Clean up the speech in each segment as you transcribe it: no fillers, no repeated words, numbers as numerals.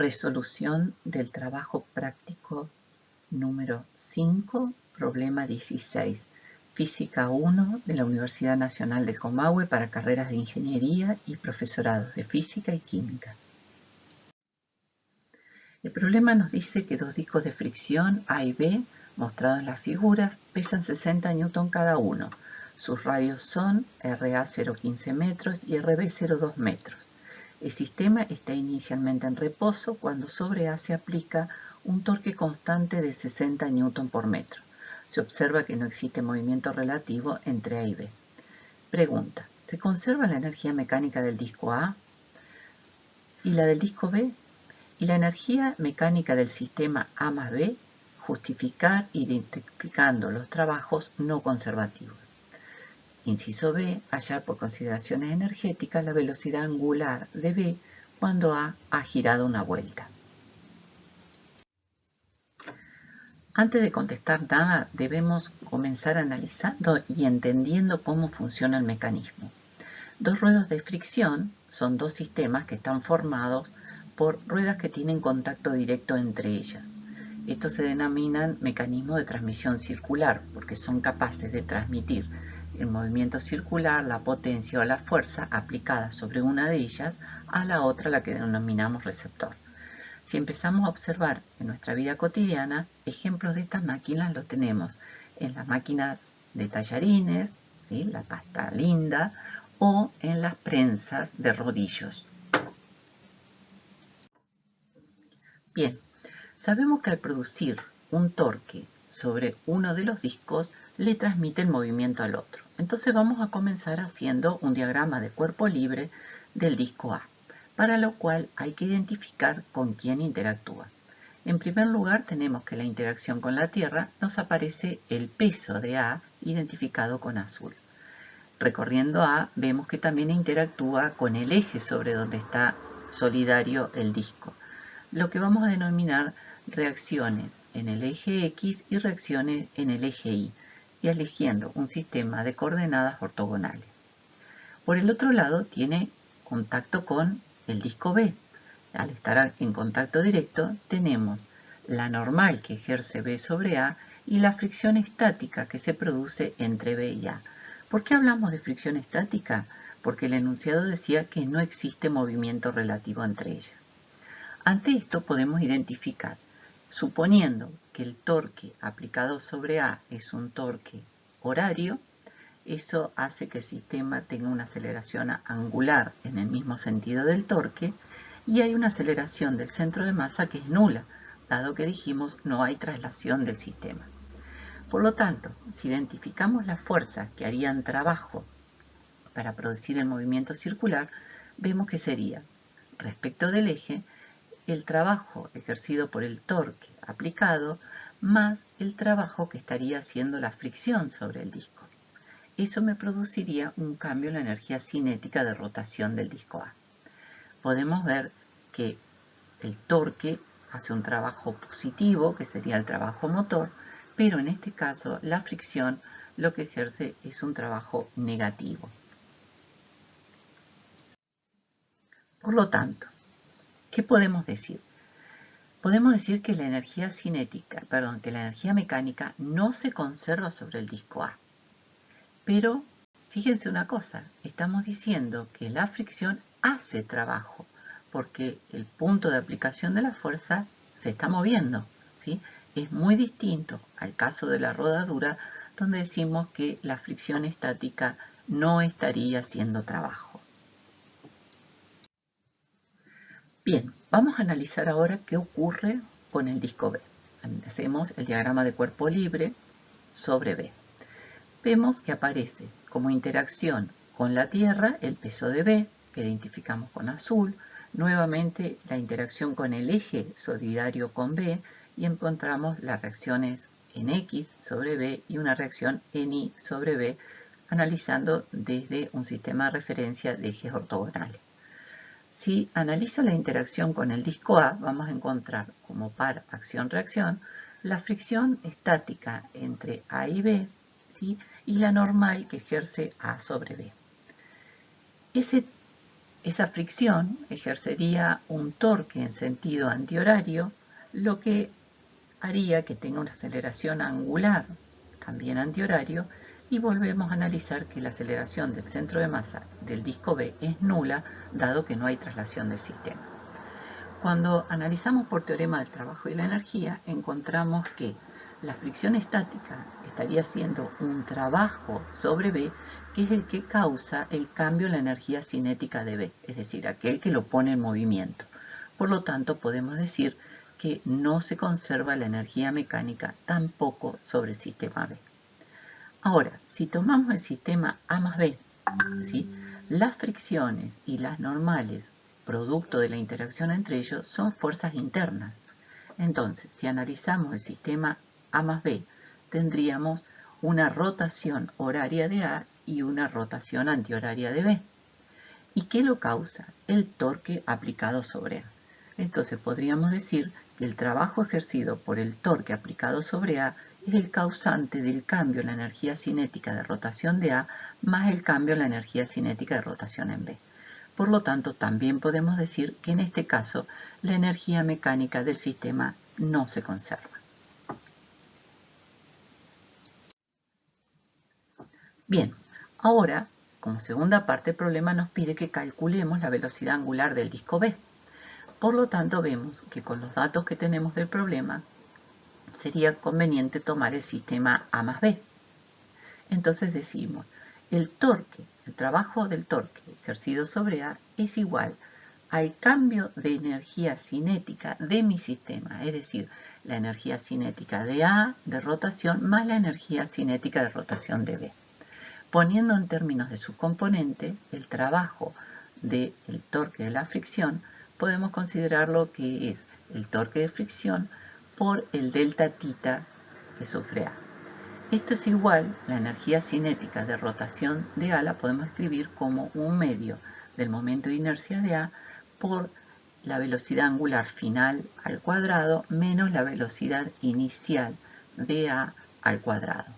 Resolución del trabajo práctico número 5, problema 16, Física 1 de la Universidad Nacional de Comahue para carreras de Ingeniería y profesorados de Física y Química. El problema nos dice que dos discos de fricción A y B, mostrados en las figuras, pesan 60 Newton cada uno. Sus radios son RA 0,15 metros y RB 0,2 metros. El sistema está inicialmente en reposo cuando sobre A se aplica un torque constante de 60 Newton por metro. Se observa que no existe movimiento relativo entre A y B. Pregunta: ¿se conserva la energía mecánica del disco A y la del disco B? Y la energía mecánica del sistema A más B, justificar identificando los trabajos no conservativos. Inciso B, hallar por consideraciones energéticas la velocidad angular de B cuando A ha girado una vuelta. Antes de contestar nada, debemos comenzar analizando y entendiendo cómo funciona el mecanismo. Dos ruedas de fricción son dos sistemas que están formados por ruedas que tienen contacto directo entre ellas. Estos se denominan mecanismos de transmisión circular porque son capaces de transmitir el movimiento circular, la potencia o la fuerza aplicada sobre una de ellas a la otra, la que denominamos receptor. Si empezamos a observar en nuestra vida cotidiana, ejemplos de estas máquinas los tenemos en las máquinas de tallarines, ¿sí?, la pasta linda, o en las prensas de rodillos. Bien, sabemos que al producir un torque sobre uno de los discos, le transmite el movimiento al otro. Entonces vamos a comenzar haciendo un diagrama de cuerpo libre del disco A, para lo cual hay que identificar con quién interactúa. En primer lugar, tenemos que la interacción con la Tierra nos aparece el peso de A identificado con azul. Recorriendo A, vemos que también interactúa con el eje sobre donde está solidario el disco, lo que vamos a denominar reacciones en el eje X y reacciones en el eje Y, y eligiendo un sistema de coordenadas ortogonales. Por el otro lado, tiene contacto con el disco B. Al estar en contacto directo, tenemos la normal que ejerce B sobre A y la fricción estática que se produce entre B y A. ¿Por qué hablamos de fricción estática? Porque el enunciado decía que no existe movimiento relativo entre ellas. Ante esto podemos identificar, suponiendo que el torque aplicado sobre A es un torque horario, eso hace que el sistema tenga una aceleración angular en el mismo sentido del torque y hay una aceleración del centro de masa que es nula, dado que dijimos no hay traslación del sistema. Por lo tanto, si identificamos las fuerzas que harían trabajo para producir el movimiento circular, vemos que sería, respecto del eje, el trabajo ejercido por el torque aplicado más el trabajo que estaría haciendo la fricción sobre el disco. Eso me produciría un cambio en la energía cinética de rotación del disco A. Podemos ver que el torque hace un trabajo positivo, que sería el trabajo motor, pero en este caso la fricción lo que ejerce es un trabajo negativo. Por lo tanto, ¿qué podemos decir? Podemos decir que la energía cinética, que la energía mecánica no se conserva sobre el disco A. Pero fíjense una cosa, estamos diciendo que la fricción hace trabajo, porque el punto de aplicación de la fuerza se está moviendo, ¿sí? Es muy distinto al caso de la rodadura, donde decimos que la fricción estática no estaría haciendo trabajo. Bien, vamos a analizar ahora qué ocurre con el disco B. Hacemos el diagrama de cuerpo libre sobre B. Vemos que aparece como interacción con la Tierra el peso de B, que identificamos con azul, nuevamente la interacción con el eje solidario con B, y encontramos las reacciones en X sobre B y una reacción en Y sobre B, analizando desde un sistema de referencia de ejes ortogonales. Si analizo la interacción con el disco A, vamos a encontrar como par acción-reacción la fricción estática entre A y B, ¿sí?, y la normal que ejerce A sobre B. Ese Esa fricción ejercería un torque en sentido antihorario, lo que haría que tenga una aceleración angular, también antihorario, y volvemos a analizar que la aceleración del centro de masa del disco B es nula, dado que no hay traslación del sistema. Cuando analizamos por teorema del trabajo y la energía, encontramos que la fricción estática estaría siendo un trabajo sobre B, que es el que causa el cambio en la energía cinética de B, es decir, aquel que lo pone en movimiento. Por lo tanto, podemos decir que no se conserva la energía mecánica tampoco sobre el sistema B. Ahora, si tomamos el sistema A más B, ¿sí?, las fricciones y las normales, producto de la interacción entre ellos, son fuerzas internas. Entonces, si analizamos el sistema A más B, tendríamos una rotación horaria de A y una rotación antihoraria de B. ¿Y qué lo causa? El torque aplicado sobre A. Entonces podríamos decir que el trabajo ejercido por el torque aplicado sobre A es el causante del cambio en la energía cinética de rotación de A más el cambio en la energía cinética de rotación en B. Por lo tanto, también podemos decir que en este caso la energía mecánica del sistema no se conserva. Bien, ahora, como segunda parte, el problema nos pide que calculemos la velocidad angular del disco B. Por lo tanto, vemos que con los datos que tenemos del problema, sería conveniente tomar el sistema A más B. Entonces decimos, el torque, el trabajo del torque ejercido sobre A es igual al cambio de energía cinética de mi sistema, es decir, la energía cinética de A de rotación más la energía cinética de rotación de B. Poniendo en términos de su componente, el trabajo del torque de la fricción, podemos considerarlo que es el torque de fricción por el delta tita que sufre A. Esto es igual, la energía cinética de rotación de A la podemos escribir como un medio del momento de inercia de A por la velocidad angular final al cuadrado menos la velocidad inicial de A al cuadrado.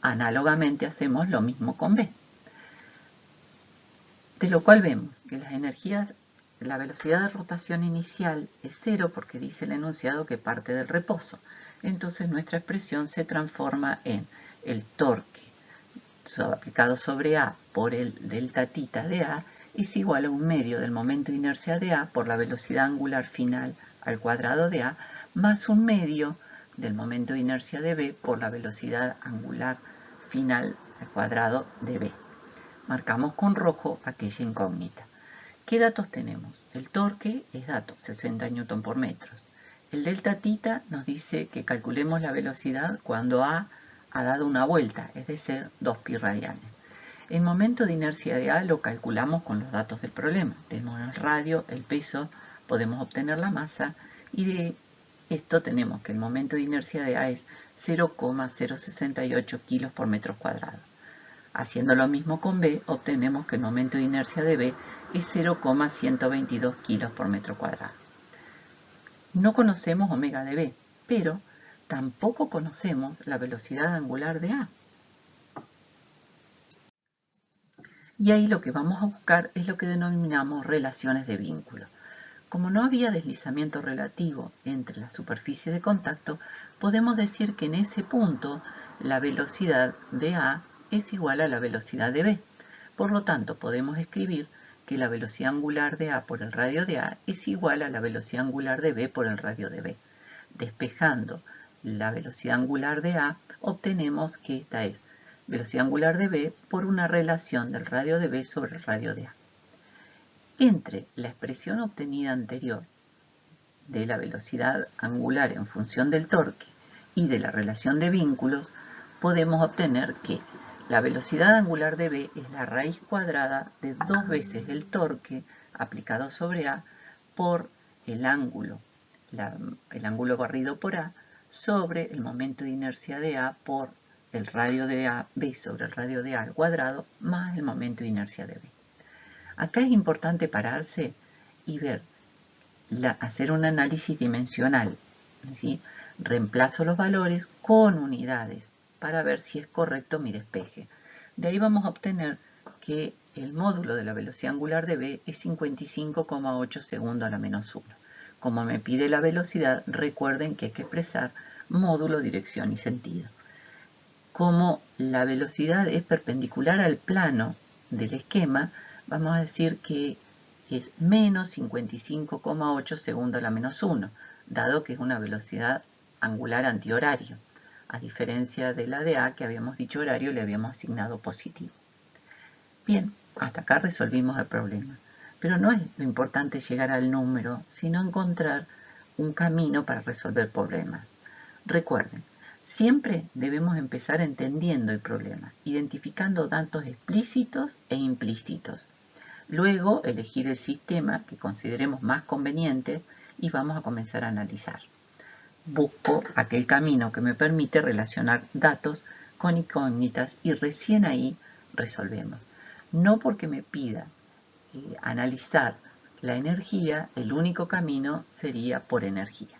Análogamente hacemos lo mismo con B. De lo cual vemos que las energías, la velocidad de rotación inicial es 0 porque dice el enunciado que parte del reposo. Entonces nuestra expresión se transforma en el torque aplicado sobre A por el delta tita de A es igual a un medio del momento de inercia de A por la velocidad angular final al cuadrado de A más un medio del momento de inercia de B por la velocidad angular final al cuadrado de B. Marcamos con rojo aquella incógnita. ¿Qué datos tenemos? El torque es dato, 60 Newton por metros. El delta tita nos dice que calculemos la velocidad cuando A ha dado una vuelta, es decir, 2 pi radianes. El momento de inercia de A lo calculamos con los datos del problema. Tenemos el radio, el peso, podemos obtener la masa y de esto tenemos que el momento de inercia de A es 0,068 kilos por metro cuadrado. Haciendo lo mismo con B, obtenemos que el momento de inercia de B es 0,122 kilos por metro cuadrado. No conocemos omega de B, pero tampoco conocemos la velocidad angular de A. Y ahí lo que vamos a buscar es lo que denominamos relaciones de vínculo. Como no había deslizamiento relativo entre la superficie de contacto, podemos decir que en ese punto la velocidad de A es igual a la velocidad de B. Por lo tanto, podemos escribir que la velocidad angular de A por el radio de A es igual a la velocidad angular de B por el radio de B. Despejando la velocidad angular de A, obtenemos que esta es velocidad angular de B por una relación del radio de B sobre el radio de A. Entre la expresión obtenida anterior de la velocidad angular en función del torque y de la relación de vínculos, podemos obtener que la velocidad angular de B es la raíz cuadrada de 2 veces el torque aplicado sobre A por el ángulo barrido por A sobre el momento de inercia de A por el radio de A, B sobre el radio de A al cuadrado más el momento de inercia de B. Acá es importante pararse y ver, hacer un análisis dimensional, ¿sí? Reemplazo los valores con unidades para ver si es correcto mi despeje. De ahí vamos a obtener que el módulo de la velocidad angular de B es 55,8 segundos a la menos 1. Como me pide la velocidad, recuerden que hay que expresar módulo, dirección y sentido. Como la velocidad es perpendicular al plano del esquema, vamos a decir que es menos 55,8 segundos a la menos 1, dado que es una velocidad angular antihorario. A diferencia de la de A, que habíamos dicho horario, le habíamos asignado positivo. Bien, hasta acá resolvimos el problema. Pero no es lo importante llegar al número, sino encontrar un camino para resolver problemas. Recuerden, siempre debemos empezar entendiendo el problema, identificando datos explícitos e implícitos. Luego, elegir el sistema que consideremos más conveniente y vamos a comenzar a analizar. Busco aquel camino que me permite relacionar datos con incógnitas y recién ahí resolvemos. No porque me pida analizar la energía, el único camino sería por energía.